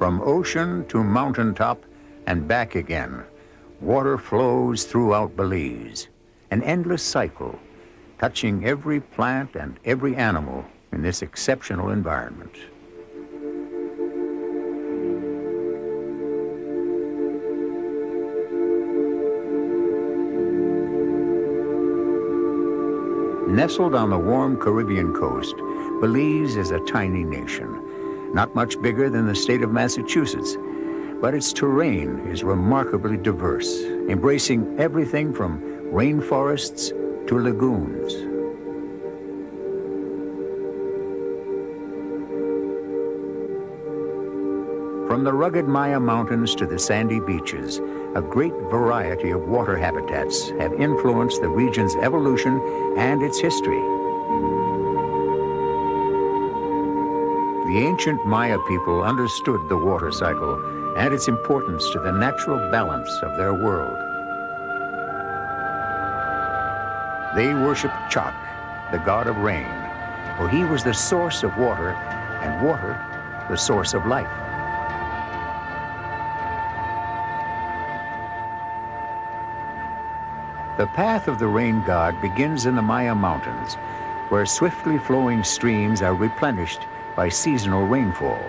From ocean to mountaintop and back again, water flows throughout Belize, an endless cycle, touching every plant and every animal in this exceptional environment. Nestled on the warm Caribbean coast, Belize is a tiny nation, not much bigger than the state of Massachusetts, but its terrain is remarkably diverse, embracing everything from rainforests to lagoons. From the rugged Maya Mountains to the sandy beaches, a great variety of water habitats have influenced the region's evolution and its history. The ancient Maya people understood the water cycle and its importance to the natural balance of their world. They worshiped Chak, the god of rain, for he was the source of water, and water the source of life. The path of the rain god begins in the Maya Mountains, where swiftly flowing streams are replenished by seasonal rainfall.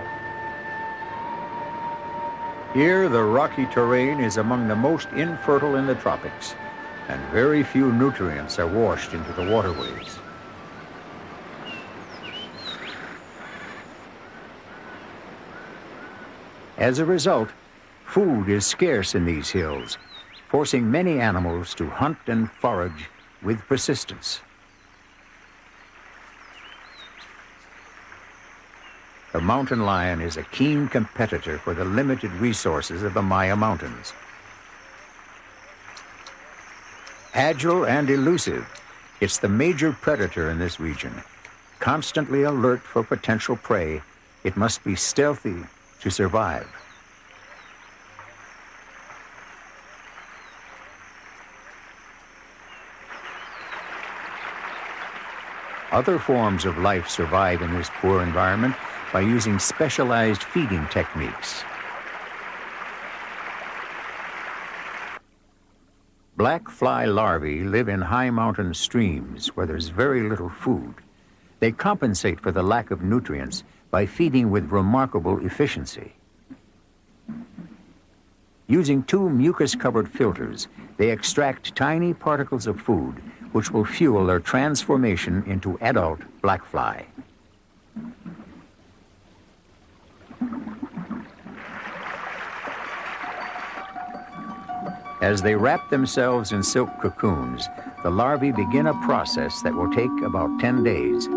Here, the rocky terrain is among the most infertile in the tropics, and very few nutrients are washed into the waterways. As a result, food is scarce in these hills, forcing many animals to hunt and forage with persistence. The mountain lion is a keen competitor for the limited resources of the Maya Mountains. Agile and elusive, it's the major predator in this region. Constantly alert for potential prey, it must be stealthy to survive. Other forms of life survive in this poor environment by using specialized feeding techniques. Black fly larvae live in high mountain streams where there's very little food. They compensate for the lack of nutrients by feeding with remarkable efficiency. Using two mucus-covered filters, they extract tiny particles of food which will fuel their transformation into adult black fly. As they wrap themselves in silk cocoons, the larvae begin a process that will take about 10 days.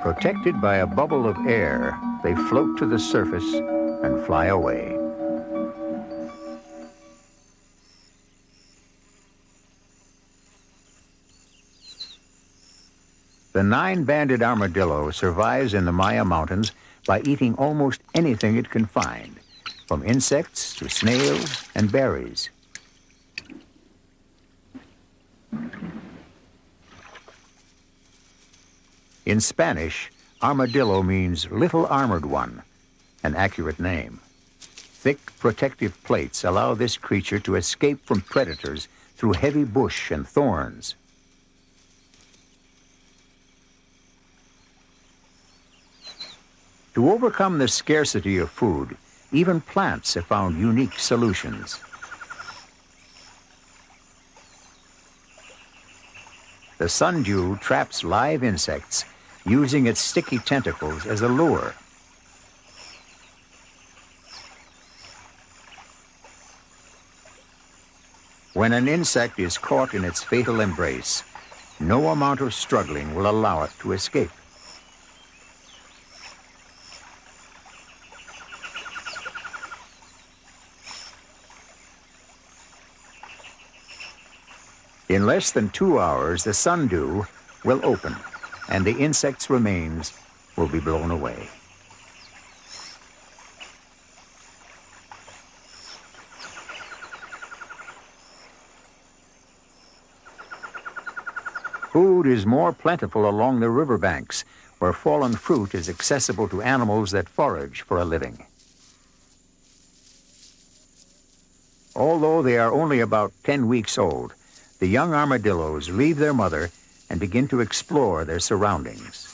Protected by a bubble of air, they float to the surface and fly away. The nine-banded armadillo survives in the Maya Mountains by eating almost anything it can find, from insects to snails and berries. In Spanish, armadillo means little armored one, an accurate name. Thick protective plates allow this creature to escape from predators through heavy bush and thorns. To overcome the scarcity of food, even plants have found unique solutions. The sundew traps live insects, using its sticky tentacles as a lure. When an insect is caught in its fatal embrace, no amount of struggling will allow it to escape. In less than 2 hours, the sundew will open, and the insect's remains will be blown away. Food is more plentiful along the riverbanks, where fallen fruit is accessible to animals that forage for a living. Although they are only about 10 weeks old, the young armadillos leave their mother and begin to explore their surroundings.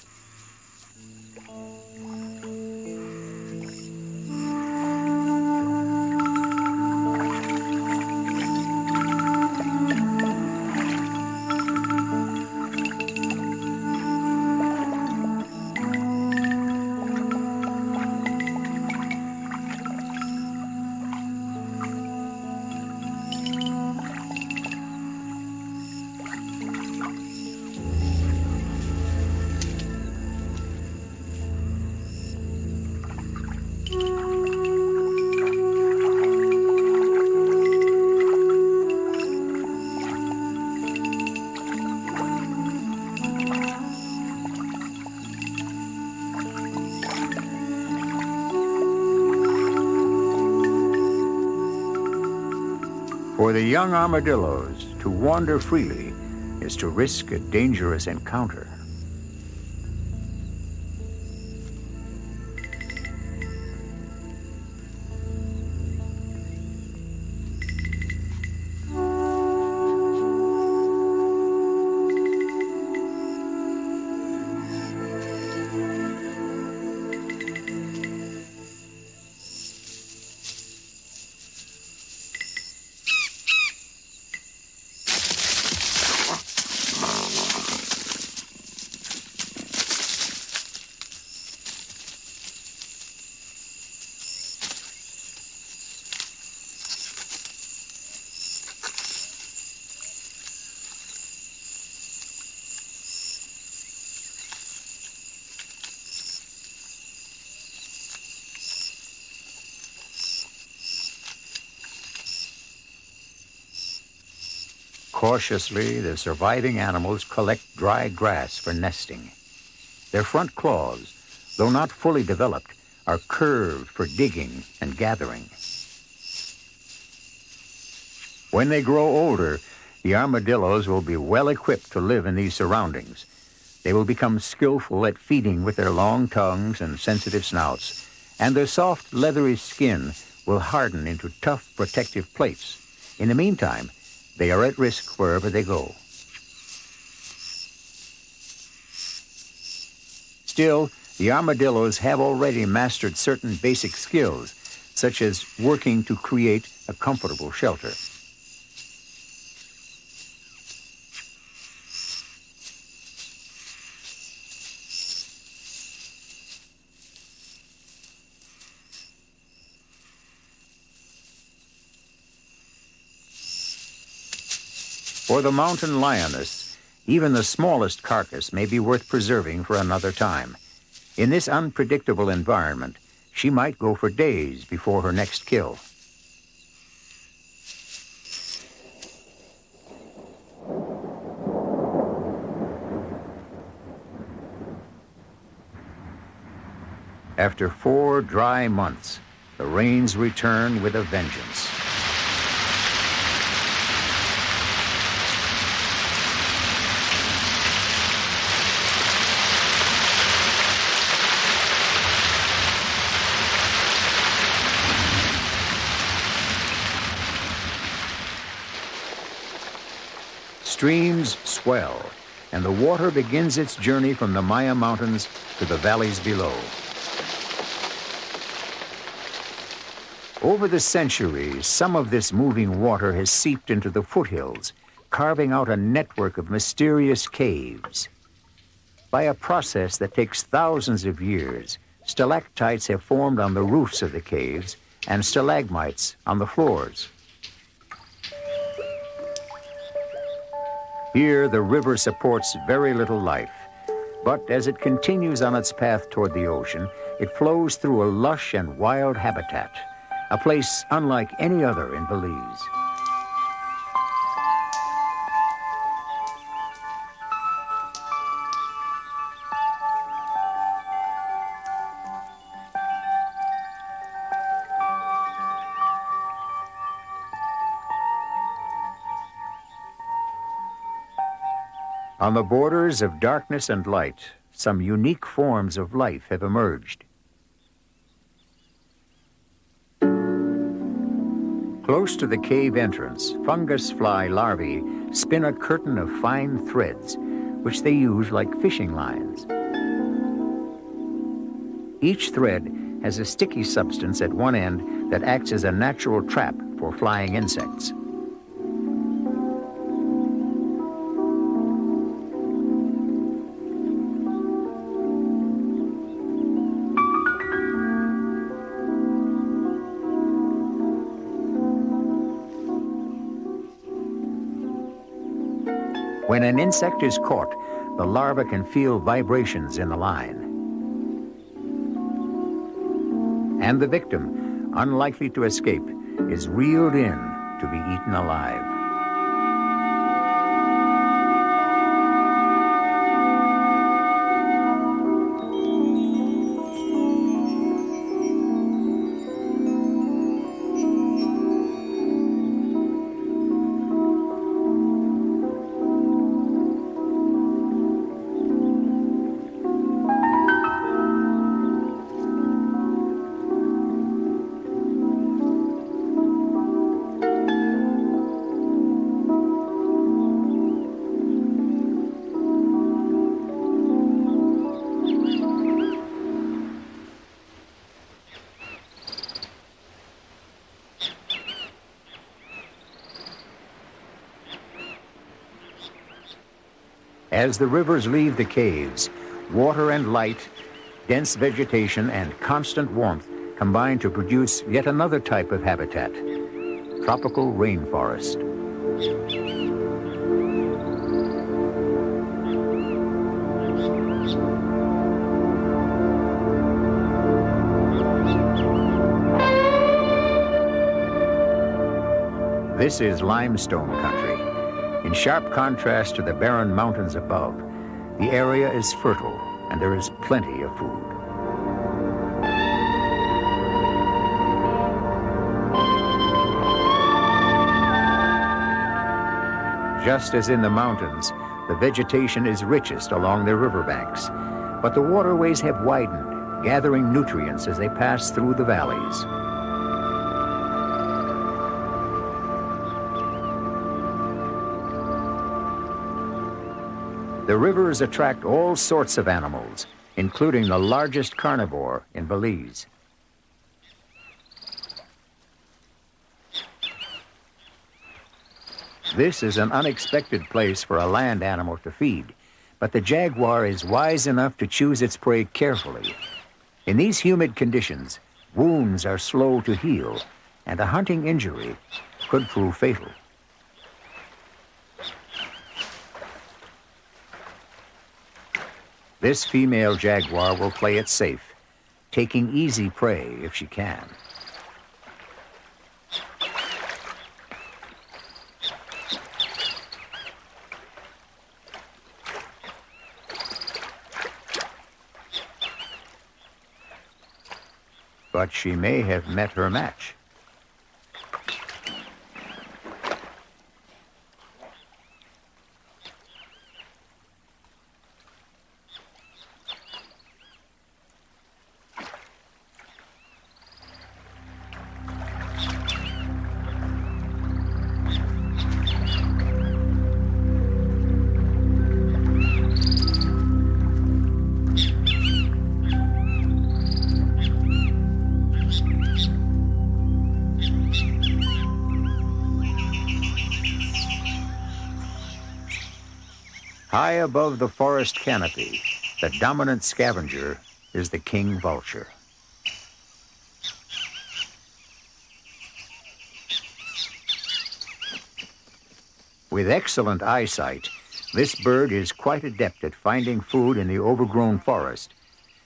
For the young armadillos, to wander freely is to risk a dangerous encounter. Cautiously, the surviving animals collect dry grass for nesting. Their front claws, though not fully developed, are curved for digging and gathering. When they grow older, the armadillos will be well equipped to live in these surroundings. They will become skillful at feeding with their long tongues and sensitive snouts, and their soft, leathery skin will harden into tough, protective plates. In the meantime, they are at risk wherever they go. Still, the armadillos have already mastered certain basic skills, such as working to create a comfortable shelter. For the mountain lioness, even the smallest carcass may be worth preserving for another time. In this unpredictable environment, she might go for days before her next kill. After 4 dry months, the rains return with a vengeance. Streams swell, and the water begins its journey from the Maya Mountains to the valleys below. Over the centuries, some of this moving water has seeped into the foothills, carving out a network of mysterious caves. By a process that takes thousands of years, stalactites have formed on the roofs of the caves and stalagmites on the floors. Here, the river supports very little life, but as it continues on its path toward the ocean, it flows through a lush and wild habitat, a place unlike any other in Belize. On the borders of darkness and light, some unique forms of life have emerged. Close to the cave entrance, fungus fly larvae spin a curtain of fine threads, which they use like fishing lines. Each thread has a sticky substance at one end that acts as a natural trap for flying insects. When an insect is caught, the larva can feel vibrations in the line. And the victim, unlikely to escape, is reeled in to be eaten alive. As the rivers leave the caves, water and light, dense vegetation, and constant warmth combine to produce yet another type of habitat, tropical rainforest. This is limestone country. In sharp contrast to the barren mountains above, the area is fertile and there is plenty of food. Just as in the mountains, the vegetation is richest along the riverbanks, but the waterways have widened, gathering nutrients as they pass through the valleys. The rivers attract all sorts of animals, including the largest carnivore in Belize. This is an unexpected place for a land animal to feed, but the jaguar is wise enough to choose its prey carefully. In these humid conditions, wounds are slow to heal, and a hunting injury could prove fatal. This female jaguar will play it safe, taking easy prey if she can. But she may have met her match. High above the forest canopy, the dominant scavenger is the king vulture. With excellent eyesight, this bird is quite adept at finding food in the overgrown forest,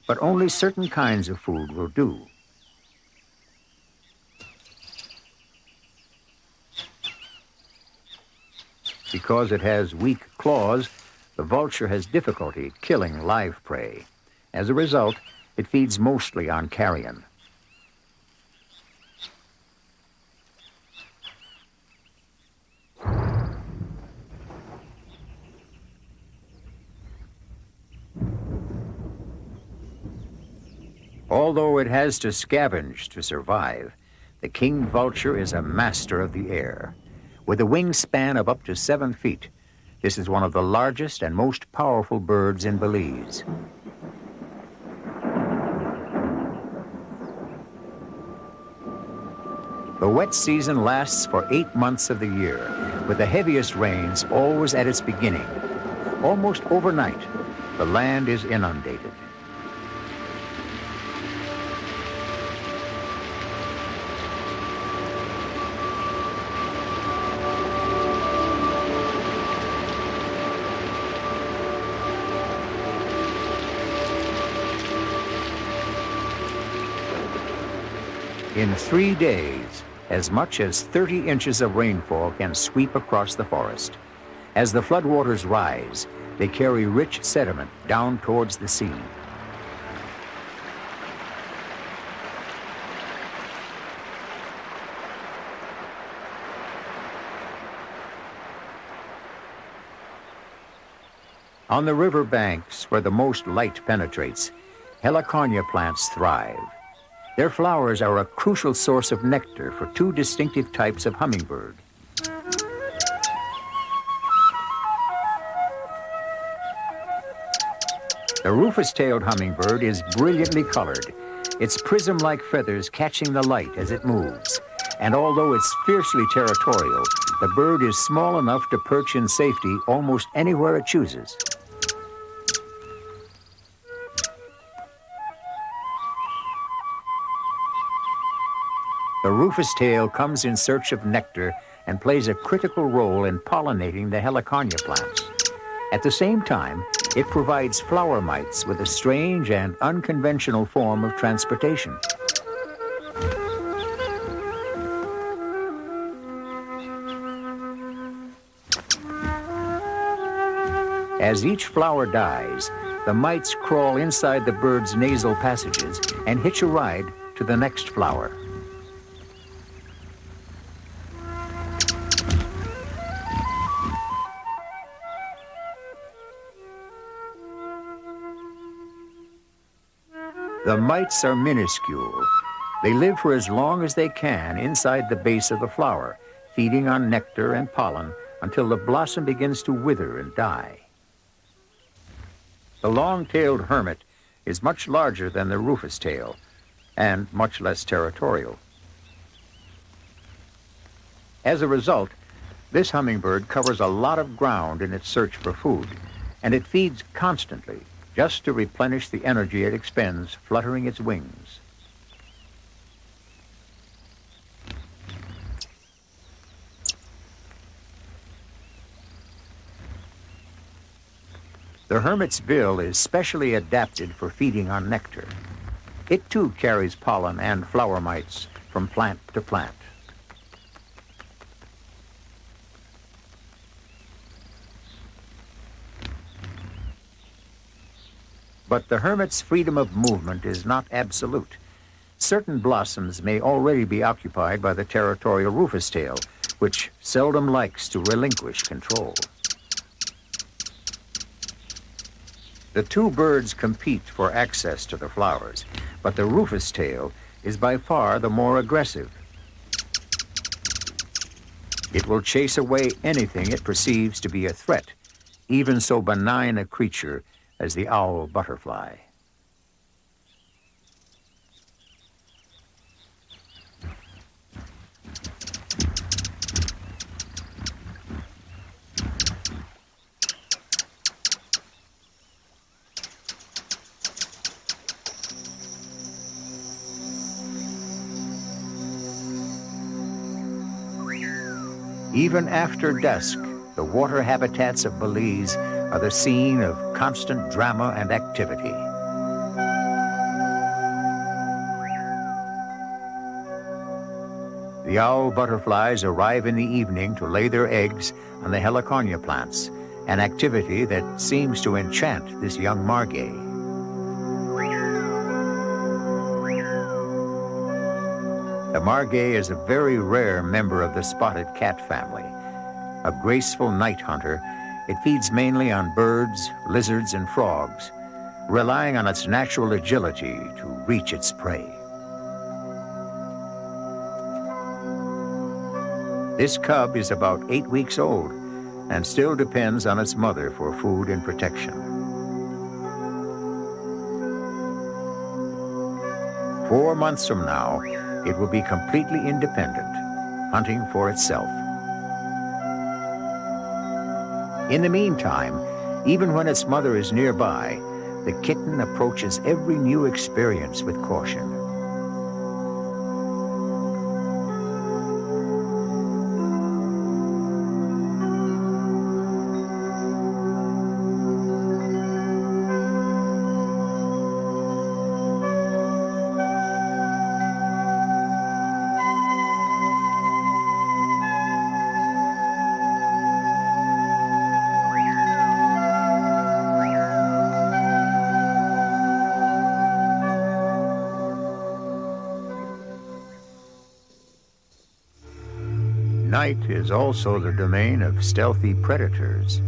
but only certain kinds of food will do. Because it has weak claws, the vulture has difficulty killing live prey. As a result, it feeds mostly on carrion. Although it has to scavenge to survive, the king vulture is a master of the air. With a wingspan of up to 7 feet, this is one of the largest and most powerful birds in Belize. The wet season lasts for 8 months of the year, with the heaviest rains always at its beginning. Almost overnight, the land is inundated. In 3 days, as much as 30 inches of rainfall can sweep across the forest. As the floodwaters rise, they carry rich sediment down towards the sea. On the river banks, where the most light penetrates, heliconia plants thrive. Their flowers are a crucial source of nectar for 2 distinctive types of hummingbird. The rufous-tailed hummingbird is brilliantly colored, its prism-like feathers catching the light as it moves. And although it's fiercely territorial, the bird is small enough to perch in safety almost anywhere it chooses. The rufous tail comes in search of nectar and plays a critical role in pollinating the heliconia plants. At the same time, it provides flower mites with a strange and unconventional form of transportation. As each flower dies, the mites crawl inside the bird's nasal passages and hitch a ride to the next flower. The mites are minuscule. They live for as long as they can inside the base of the flower, feeding on nectar and pollen until the blossom begins to wither and die. The long-tailed hermit is much larger than the rufous tail and much less territorial. As a result, this hummingbird covers a lot of ground in its search for food, and it feeds constantly, just to replenish the energy it expends fluttering its wings. The hermit's bill is specially adapted for feeding on nectar. It too carries pollen and flower mites from plant to plant. But the hermit's freedom of movement is not absolute. Certain blossoms may already be occupied by the territorial rufous tail, which seldom likes to relinquish control. The 2 birds compete for access to the flowers, but the rufous tail is by far the more aggressive. It will chase away anything it perceives to be a threat, even so benign a creature as the owl butterfly. Even after dusk, the water habitats of Belize are the scene of constant drama and activity. The owl butterflies arrive in the evening to lay their eggs on the heliconia plants, an activity that seems to enchant this young margay. The margay is a very rare member of the spotted cat family. A graceful night hunter, it feeds mainly on birds, lizards, and frogs. relying on its natural agility to reach its prey. This cub is about 8 weeks old and still depends on its mother for food and protection. 4 months from now, it will be completely independent, hunting for itself. In the meantime, even when its mother is nearby, the kitten approaches every new experience with caution. Night is also the domain of stealthy predators.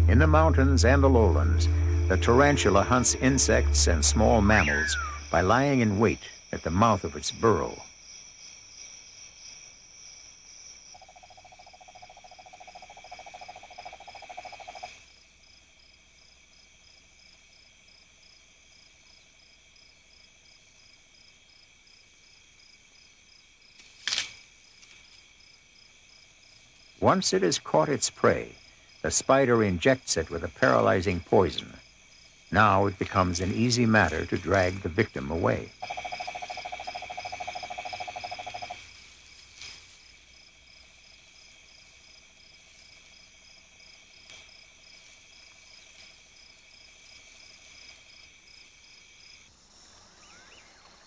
In the mountains and the lowlands, the tarantula hunts insects and small mammals by lying in wait at the mouth of its burrow. Once it has caught its prey, the spider injects it with a paralyzing poison. Now it becomes an easy matter to drag the victim away.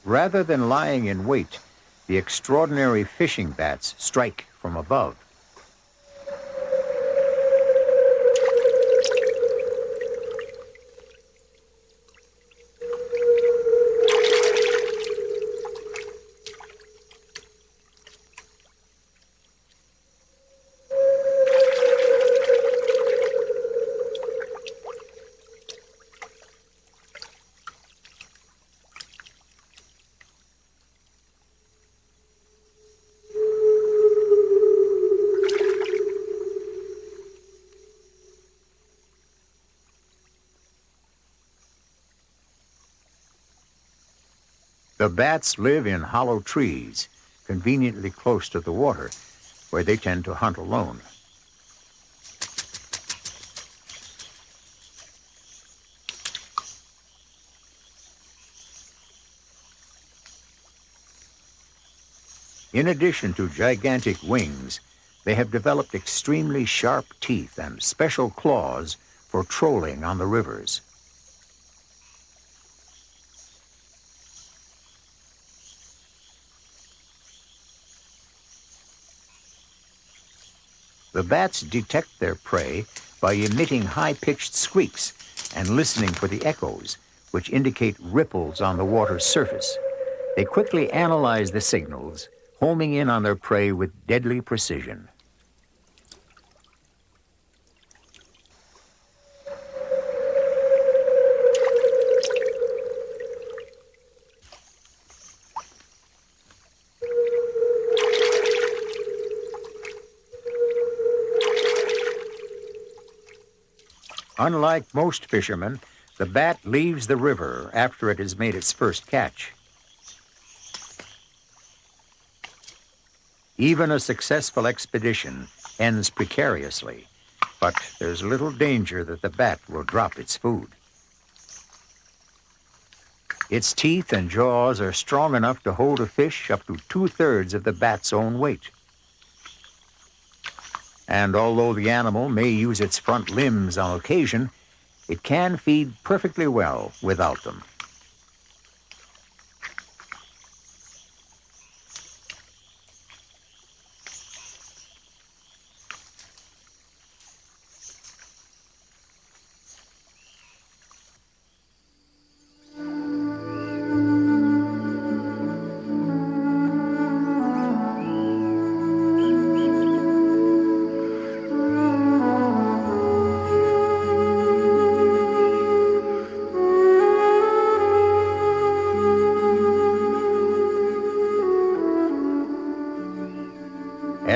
Rather than lying in wait, the extraordinary fishing bats strike from above. The bats live in hollow trees, conveniently close to the water, where they tend to hunt alone. In addition to gigantic wings, they have developed extremely sharp teeth and special claws for trolling on the rivers. The bats detect their prey by emitting high-pitched squeaks and listening for the echoes, which indicate ripples on the water's surface. They quickly analyze the signals, homing in on their prey with deadly precision. Unlike most fishermen, the bat leaves the river after it has made its first catch. Even a successful expedition ends precariously, but there's little danger that the bat will drop its food. Its teeth and jaws are strong enough to hold a fish up to 2/3 of the bat's own weight. And although the animal may use its front limbs on occasion, it can feed perfectly well without them.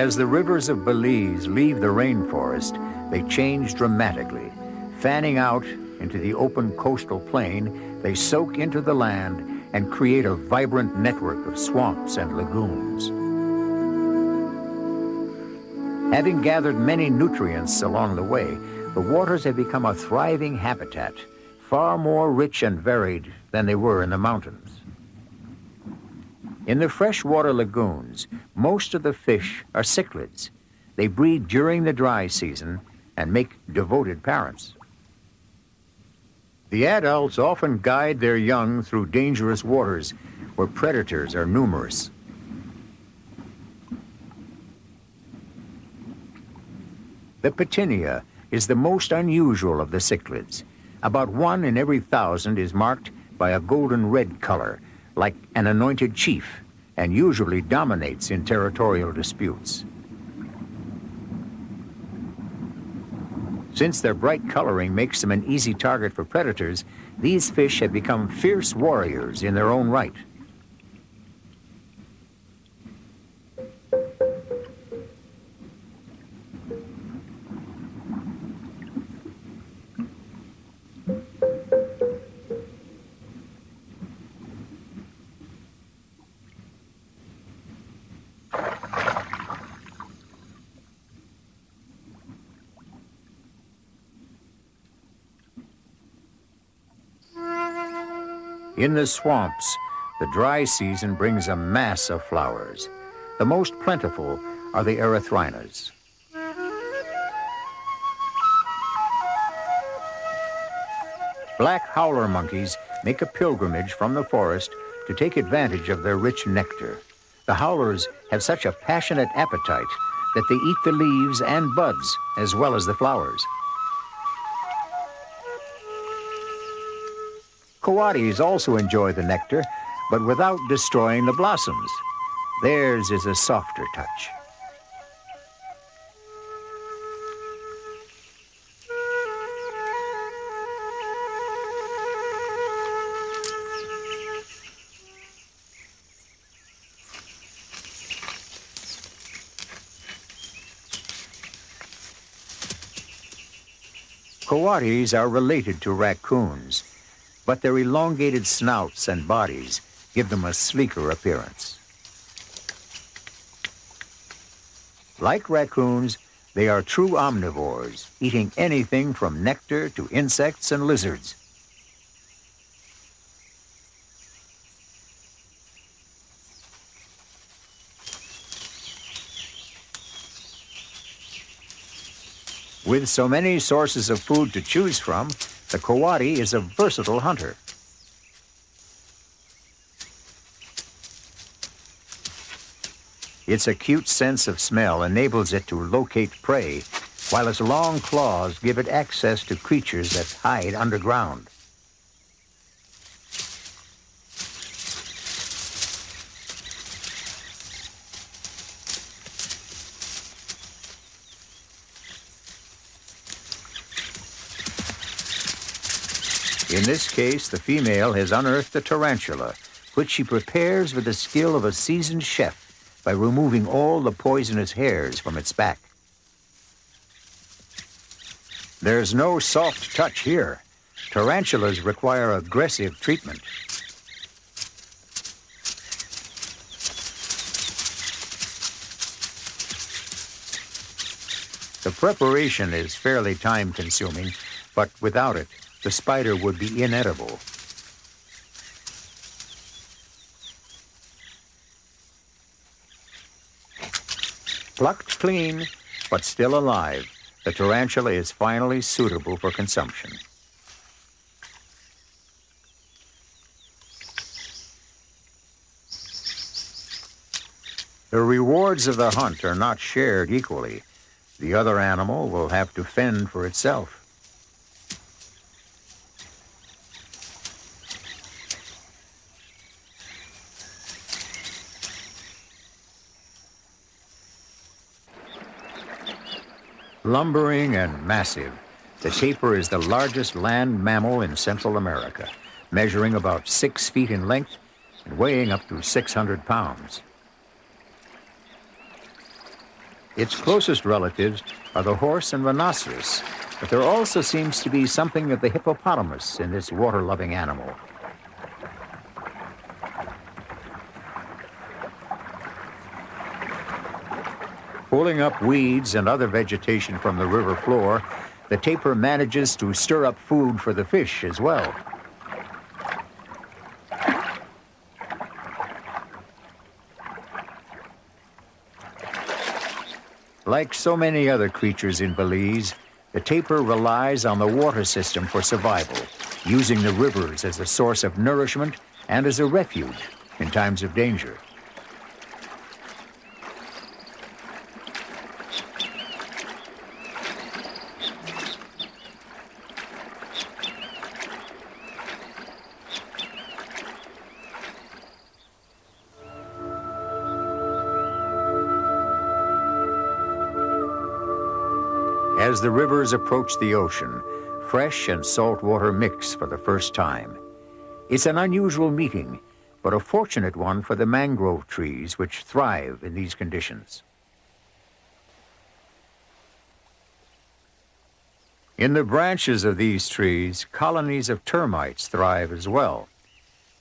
As the rivers of Belize leave the rainforest, they change dramatically. Fanning out into the open coastal plain, they soak into the land and create a vibrant network of swamps and lagoons. Having gathered many nutrients along the way, the waters have become a thriving habitat, far more rich and varied than they were in the mountains. In the freshwater lagoons, most of the fish are cichlids. They breed during the dry season and make devoted parents. The adults often guide their young through dangerous waters where predators are numerous. The Petinia is the most unusual of the cichlids. About 1 in every 1,000 is marked by a golden red color, like an anointed chief, and usually dominates in territorial disputes. Since their bright coloring makes them an easy target for predators, these fish have become fierce warriors in their own right. In the swamps, the dry season brings a mass of flowers. The most plentiful are the erythrinas. Black howler monkeys make a pilgrimage from the forest to take advantage of their rich nectar. The howlers have such a passionate appetite that they eat the leaves and buds as well as the flowers. Coatis also enjoy the nectar, but without destroying the blossoms. Theirs is a softer touch. Coatis are related to raccoons, but their elongated snouts and bodies give them a sleeker appearance. Like raccoons, they are true omnivores, eating anything from nectar to insects and lizards. With so many sources of food to choose from, the coati is a versatile hunter. Its acute sense of smell enables it to locate prey, while its long claws give it access to creatures that hide underground. In this case, the female has unearthed a tarantula, which she prepares with the skill of a seasoned chef by removing all the poisonous hairs from its back. There's no soft touch here. Tarantulas require aggressive treatment. The preparation is fairly time-consuming, but without it, the spider would be inedible. Plucked clean, but still alive, the tarantula is finally suitable for consumption. The rewards of the hunt are not shared equally. The other animal will have to fend for itself. Lumbering and massive, the tapir is the largest land mammal in Central America, measuring about 6 feet in length and weighing up to 600 pounds. Its closest relatives are the horse and rhinoceros, but there also seems to be something of the hippopotamus in this water-loving animal. Pulling up weeds and other vegetation from the river floor, the tapir manages to stir up food for the fish as well. Like so many other creatures in Belize, the tapir relies on the water system for survival, using the rivers as a source of nourishment and as a refuge in times of danger. As the rivers approach the ocean, fresh and salt water mix for the first time. It's an unusual meeting, but a fortunate one for the mangrove trees which thrive in these conditions. In the branches of these trees, colonies of termites thrive as well.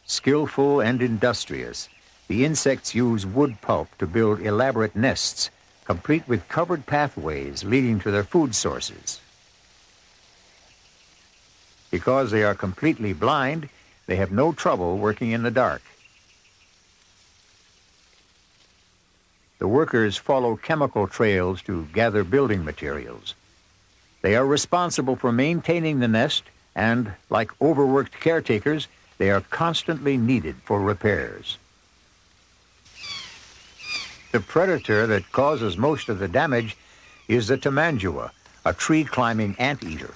Skillful and industrious, the insects use wood pulp to build elaborate nests, complete with covered pathways leading to their food sources. Because they are completely blind, they have no trouble working in the dark. The workers follow chemical trails to gather building materials. They are responsible for maintaining the nest, and, like overworked caretakers, they are constantly needed for repairs. The predator that causes most of the damage is the tamandua, a tree-climbing anteater.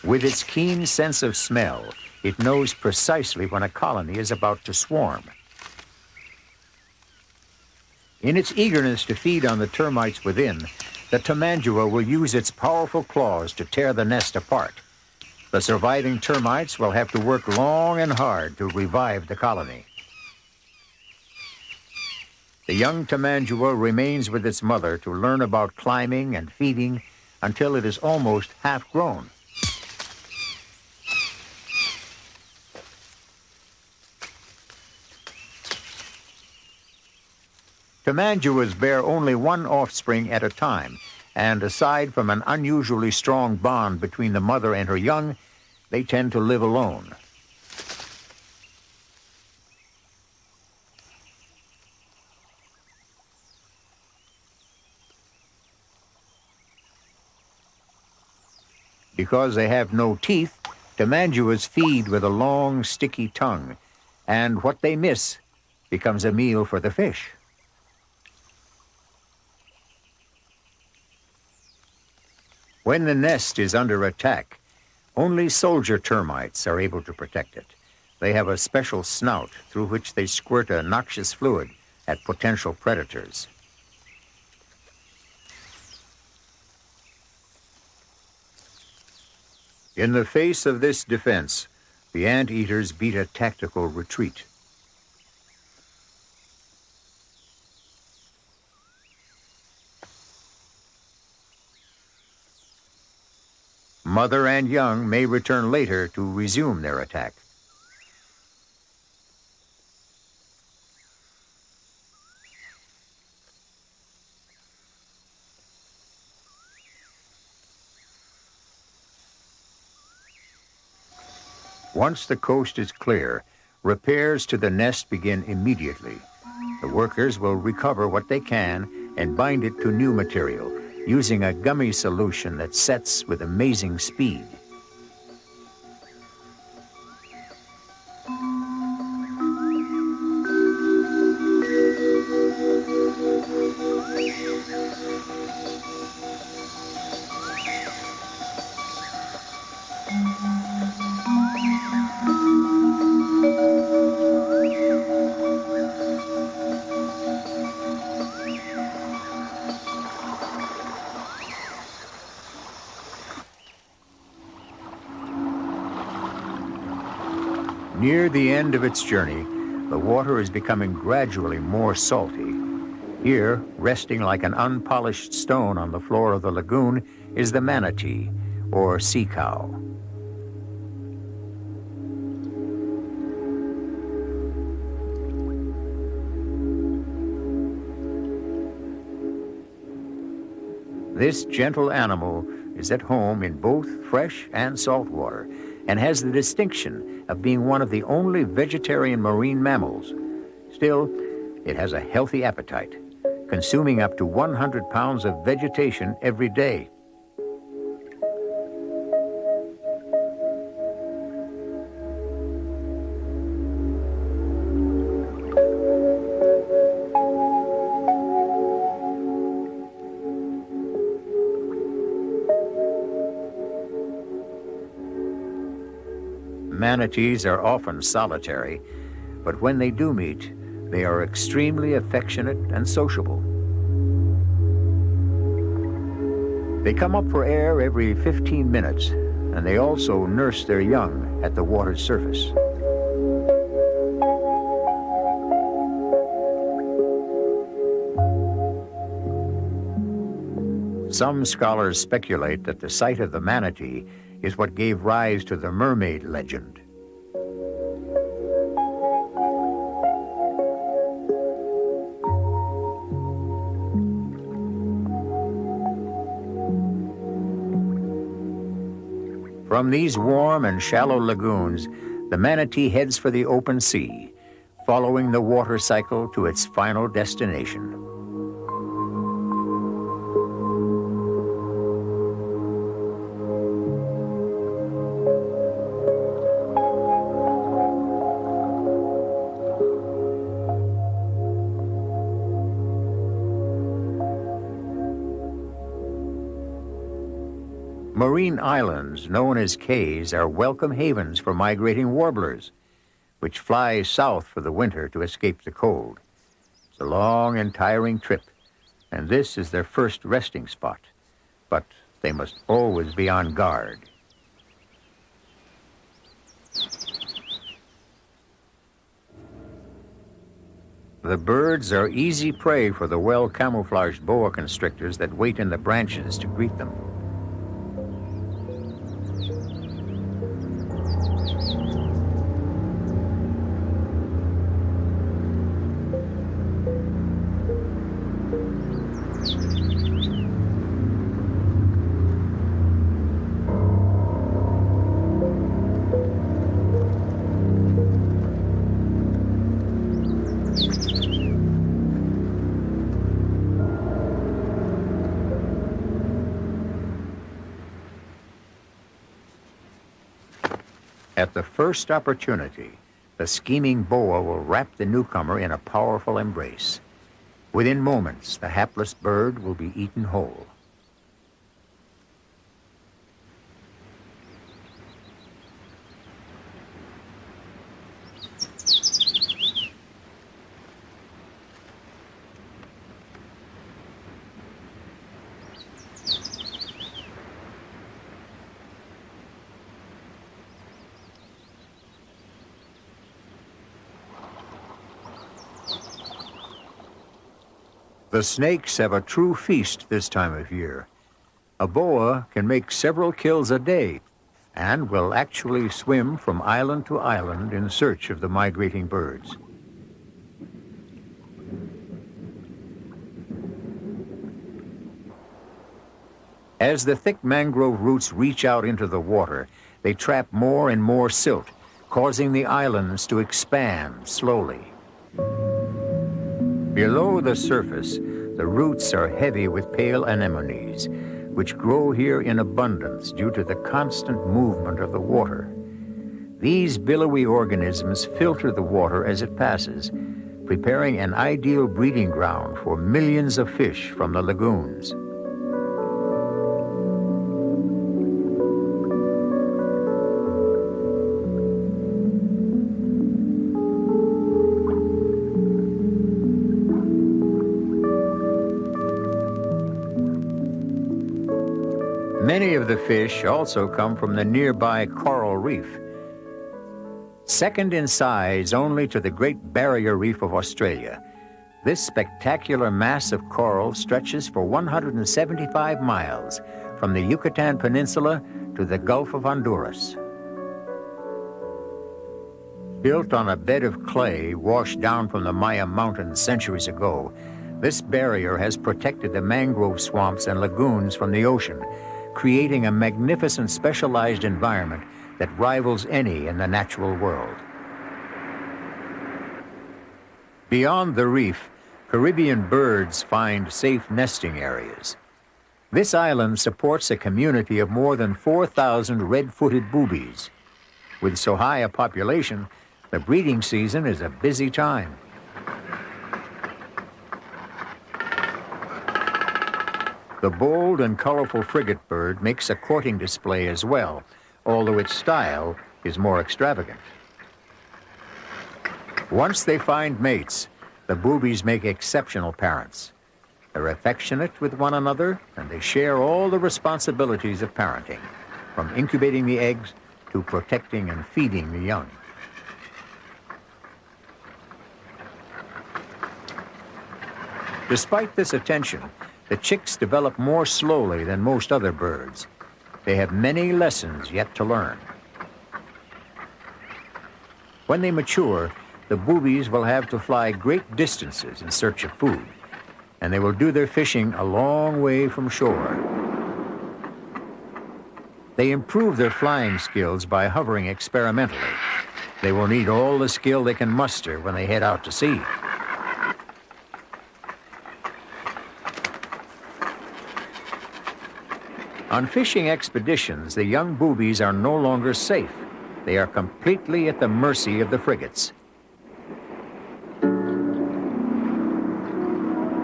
With its keen sense of smell, it knows precisely when a colony is about to swarm. In its eagerness to feed on the termites within, the tamandua will use its powerful claws to tear the nest apart. The surviving termites will have to work long and hard to revive the colony. The young tamandua remains with its mother to learn about climbing and feeding until it is almost half grown. Tamanduas bear only one offspring at a time, and aside from an unusually strong bond between the mother and her young, they tend to live alone. Because they have no teeth, tamanduas feed with a long, sticky tongue, and what they miss becomes a meal for the fish. When the nest is under attack, only soldier termites are able to protect it. They have a special snout through which they squirt a noxious fluid at potential predators. In the face of this defense, the anteaters beat a tactical retreat. Mother and young may return later to resume their attack. Once the coast is clear, repairs to the nest begin immediately. The workers will recover what they can and bind it to new material, using a gummy solution that sets with amazing speed. Near the end of its journey, the water is becoming gradually more salty. Here, resting like an unpolished stone on the floor of the lagoon, is the manatee, or sea cow. This gentle animal is at home in both fresh and salt water and has the distinction of being one of the only vegetarian marine mammals. Still, it has a healthy appetite, consuming up to 100 pounds of vegetation every day. Manatees are often solitary, but when they do meet, they are extremely affectionate and sociable. They come up for air every 15 minutes, and they also nurse their young at the water's surface. Some scholars speculate that the sight of the manatee is what gave rise to the mermaid legend. From these warm and shallow lagoons, the manatee heads for the open sea, following the water cycle to its final destination. Marine islands, known as cays, are welcome havens for migrating warblers, which fly south for the winter to escape the cold. It's a long and tiring trip, and this is their first resting spot. But they must always be on guard. The birds are easy prey for the well-camouflaged boa constrictors that wait in the branches to greet them. At the first opportunity, the scheming boa will wrap the newcomer in a powerful embrace. Within moments, the hapless bird will be eaten whole. The snakes have a true feast this time of year. A boa can make several kills a day and will actually swim from island to island in search of the migrating birds. As the thick mangrove roots reach out into the water, they trap more and more silt, causing the islands to expand slowly. Below the surface, the roots are heavy with pale anemones, which grow here in abundance due to the constant movement of the water. These billowy organisms filter the water as it passes, preparing an ideal breeding ground for millions of fish from the lagoons. Many of the fish also come from the nearby coral reef. Second in size only to the Great Barrier Reef of Australia, this spectacular mass of coral stretches for 175 miles from the Yucatan Peninsula to the Gulf of Honduras. Built on a bed of clay washed down from the Maya Mountains centuries ago, this barrier has protected the mangrove swamps and lagoons from the ocean, creating a magnificent specialized environment that rivals any in the natural world. Beyond the reef, Caribbean birds find safe nesting areas. This island supports a community of more than 4,000 red-footed boobies. With so high a population, the breeding season is a busy time. The bold and colorful frigate bird makes a courting display as well, although its style is more extravagant. Once they find mates, the boobies make exceptional parents. They're affectionate with one another, and they share all the responsibilities of parenting, from incubating the eggs to protecting and feeding the young. Despite this attention, the chicks develop more slowly than most other birds. They have many lessons yet to learn. When they mature, the boobies will have to fly great distances in search of food, and they will do their fishing a long way from shore. They improve their flying skills by hovering experimentally. They will need all the skill they can muster when they head out to sea. On fishing expeditions, the young boobies are no longer safe. They are completely at the mercy of the frigates.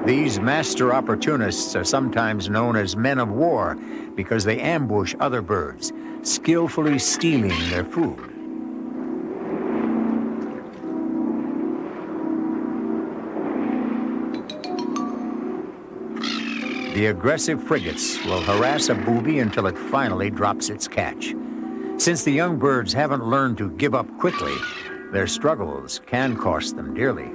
These master opportunists are sometimes known as men of war because they ambush other birds, skillfully stealing their food. The aggressive frigates will harass a booby until it finally drops its catch. Since the young birds haven't learned to give up quickly, their struggles can cost them dearly.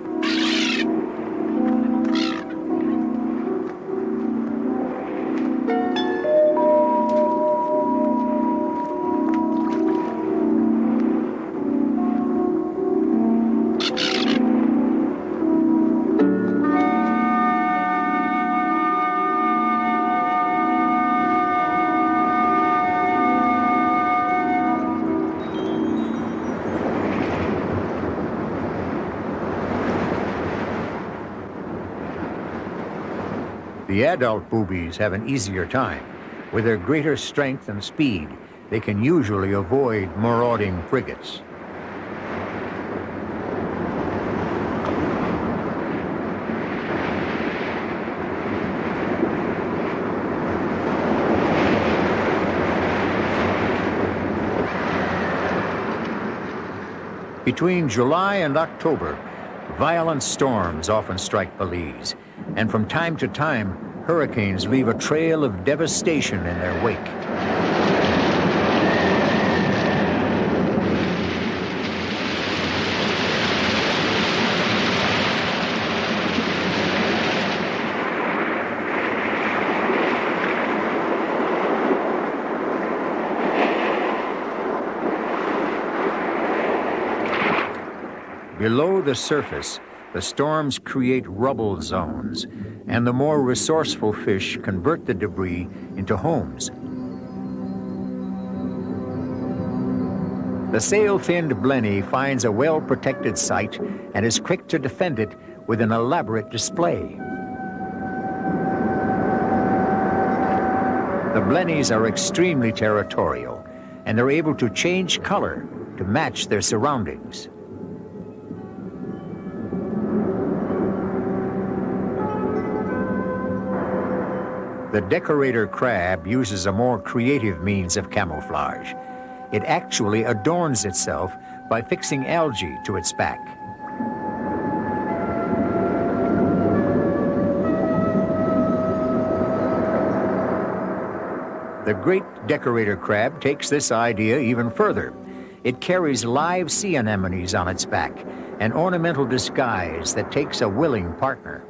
The adult boobies have an easier time. With their greater strength and speed, they can usually avoid marauding frigates. Between July and October, violent storms often strike Belize, and from time to time, hurricanes leave a trail of devastation in their wake. Below the surface, the storms create rubble zones, and the more resourceful fish convert the debris into homes. The sail-finned blenny finds a well-protected site and is quick to defend it with an elaborate display. The blennies are extremely territorial, and they're able to change color to match their surroundings. The decorator crab uses a more creative means of camouflage. It actually adorns itself by fixing algae to its back. The great decorator crab takes this idea even further. It carries live sea anemones on its back, an ornamental disguise that takes a willing partner.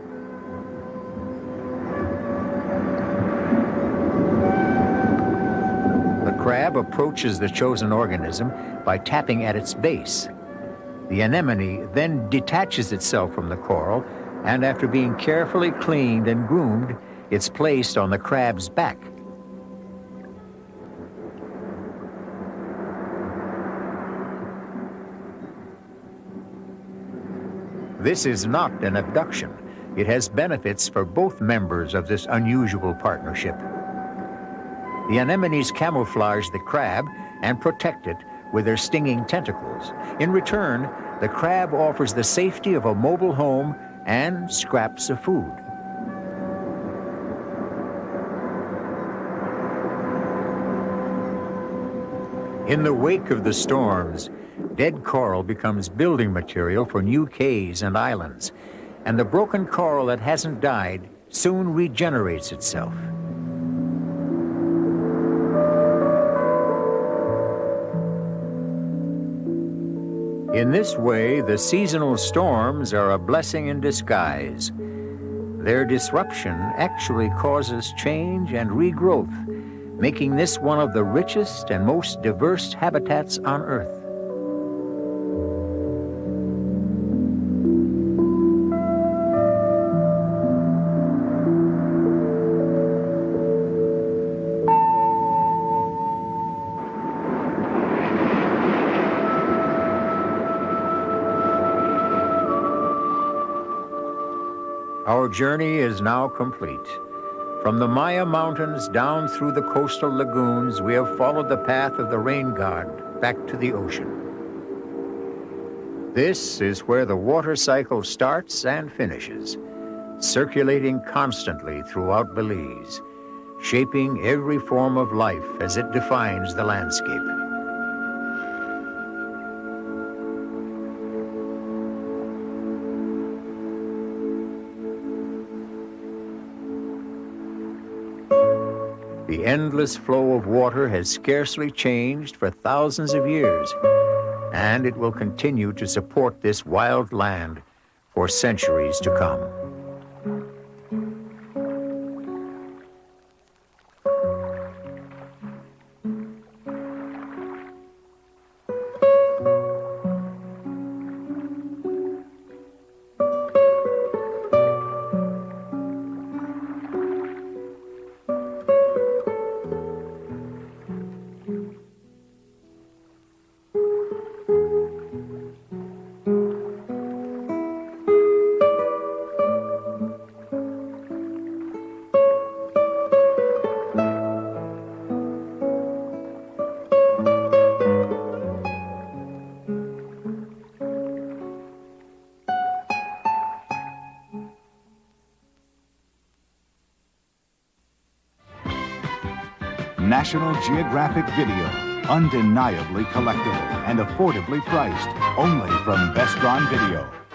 The crab approaches the chosen organism by tapping at its base. The anemone then detaches itself from the coral, and after being carefully cleaned and groomed, it's placed on the crab's back. This is not an abduction. It has benefits for both members of this unusual partnership. The anemones camouflage the crab and protect it with their stinging tentacles. In return, the crab offers the safety of a mobile home and scraps of food. In the wake of the storms, dead coral becomes building material for new cays and islands, and the broken coral that hasn't died soon regenerates itself. In this way, the seasonal storms are a blessing in disguise. Their disruption actually causes change and regrowth, making this one of the richest and most diverse habitats on Earth. Our journey is now complete. From the Maya Mountains down through the coastal lagoons, we have followed the path of the rain god back to the ocean. This is where the water cycle starts and finishes, circulating constantly throughout Belize, shaping every form of life as it defines the landscape. The endless flow of water has scarcely changed for thousands of years, and it will continue to support this wild land for centuries to come. National Geographic Video, undeniably collectible and affordably priced, only from Vestron Video.